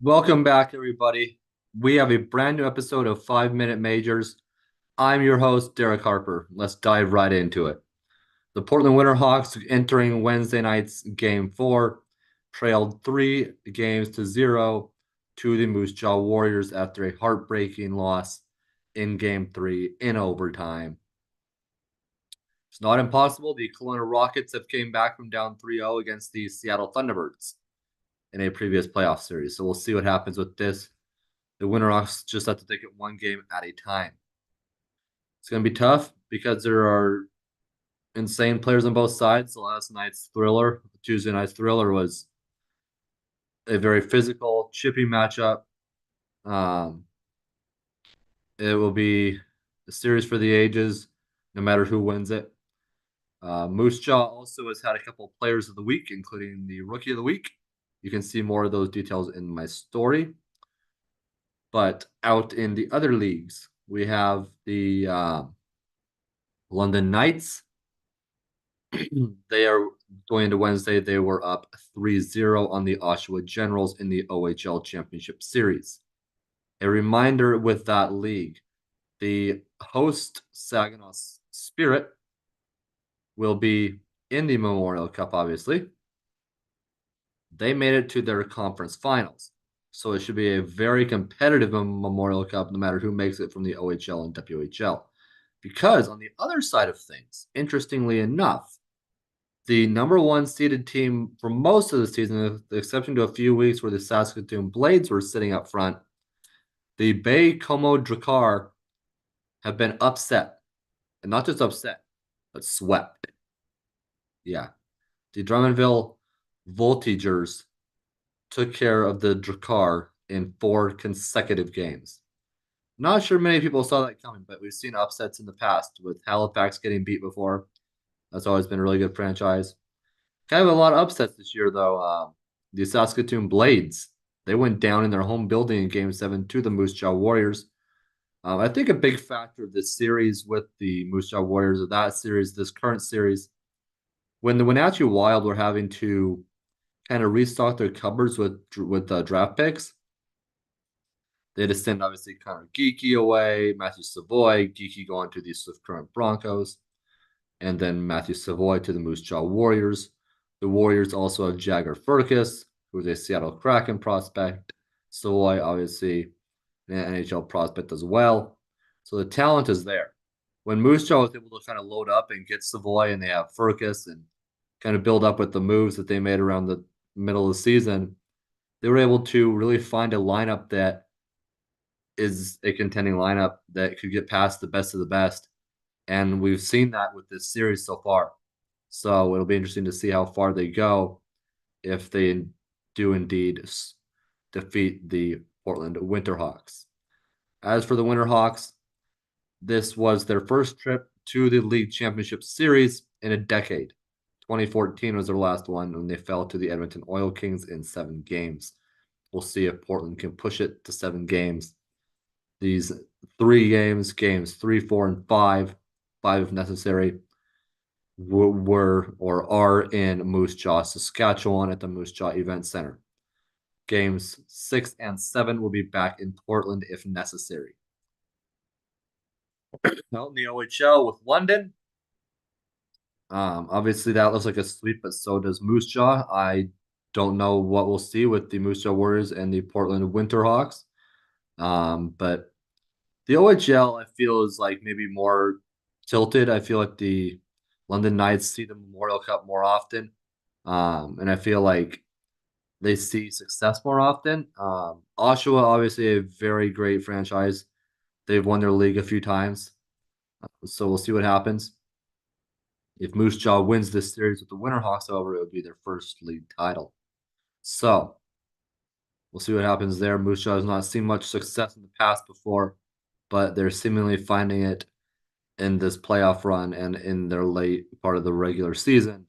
Welcome back, everybody. We have a brand new episode of 5 Minute Majors. I'm your host, Derek Harper. Let's dive right into it. The Portland Winterhawks entering Wednesday night's Game 4 trailed 3 games to 0 to the Moose Jaw Warriors after a heartbreaking loss in Game 3 in overtime. It's not impossible. The Kelowna Rockets have came back from down 3-0 against the Seattle Thunderbirds in a previous playoff series. So we'll see what happens with this. The Winterhawks just have to take it one game at a time. It's going to be tough because there are insane players on both sides. The last night's thriller, Tuesday night's thriller, was a very physical, chippy matchup. Um, it will be a series for the ages, no matter who wins it. Moose Jaw also has had a couple of players of the week, including the rookie of the week. You can see more of those details in my story. But out in the other leagues, we have the London Knights. They are going into Wednesday. They were up 3-0 on the Oshawa Generals in the OHL Championship Series. A reminder with that league, the host Saginaw Spirit will be in the Memorial Cup, obviously. They made it to their conference finals. So it should be a very competitive Memorial Cup, no matter who makes it from the OHL and WHL. Because on the other side of things, interestingly enough, the number one seeded team for most of the season, with the exception to a few weeks where the Saskatoon Blades were sitting up front, the Baie-Comeau Drakkar have been upset. And not just upset, but swept. Yeah. The Drummondville Voltigeurs took care of the Drakkar in 4 consecutive games. Not sure many people saw that coming, but we've seen upsets in the past with Halifax getting beat before. That's always been a really good franchise. Kind of a lot of upsets this year, though. The Saskatoon Blades, they went down in their home building in Game 7 to the Moose Jaw Warriors. I think a big factor of this series with the Moose Jaw Warriors, of that series, this current series, when the Wenatchee Wild were having to kind of restock their cupboards with draft picks, they had to send, obviously, Connor Geekie away, Matthew Savoy, Geekie going to the Swift Current Broncos, and then Matthew Savoy to the Moose Jaw Warriors. The Warriors also have Jagger Furcus, who is a Seattle Kraken prospect. Savoy, obviously, an NHL prospect as well. So the talent is there. When Moose Jaw was able to kind of load up and get Savoy, and they have Furcus and kind of build up with the moves that they made around the middle of the season, they were able to really find a lineup that is a contending lineup that could get past the best of the best. And we've seen that with this series so far. So it'll be interesting to see how far they go if they do indeed defeat the Portland Winterhawks. As for the Winterhawks, this was their first trip to the league championship series in a decade. 2014 was their last one when they fell to the Edmonton Oil Kings in 7 games. We'll see if Portland can push it to 7 games. These 3 games, games 3, 4, and 5 if necessary, were or are in Moose Jaw, Saskatchewan at the Moose Jaw Event Center. Games 6 and 7 will be back in Portland if necessary. Out in the OHL with London, obviously that looks like a sweep, but so does Moose Jaw. I don't know what we'll see with the Moose Jaw Warriors and the Portland Winterhawks. But the OHL, I feel, is like maybe more tilted. I feel like the London Knights see the Memorial Cup more often. And I feel like they see success more often. Oshawa, obviously, a very great franchise. They've won their league a few times. So we'll see what happens. If Moose Jaw wins this series with the Winterhawks, however, it would be their first league title. So we'll see what happens there. Moose Jaw has not seen much success in the past before, but they're seemingly finding it in this playoff run and in their late part of the regular season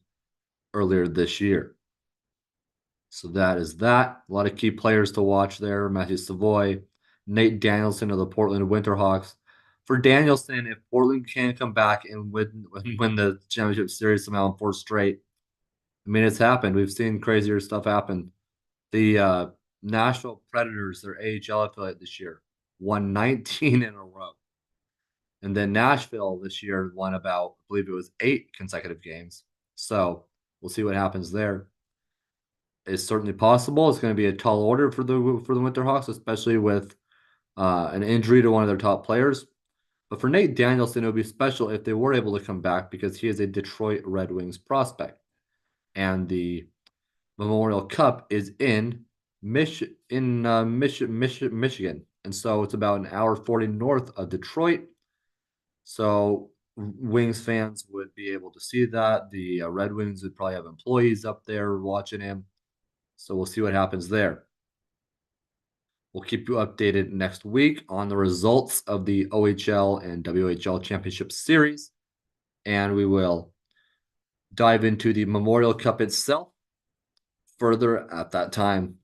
earlier this year. So that is that. A lot of key players to watch there. Matthew Savoy, Nate Danielson of the Portland Winterhawks. For Danielson, if Portland can come back and win the championship series somehow in 4 straight, I mean, it's happened. We've seen crazier stuff happen. The Nashville Predators, their AHL affiliate this year, won 19 in a row. And then Nashville this year won about, I believe it was 8 consecutive games. So we'll see what happens there. It's certainly possible. It's going to be a tall order for the Winterhawks, especially with an injury to one of their top players. But for Nate Danielson, it would be special if they were able to come back because he is a Detroit Red Wings prospect. And the Memorial Cup is in Michigan. And so it's about an hour 40 north of Detroit. So Wings fans would be able to see that. The Red Wings would probably have employees up there watching him. So we'll see what happens there. We'll keep you updated next week on the results of the OHL and WHL Championship Series. And we will dive into the Memorial Cup itself further at that time.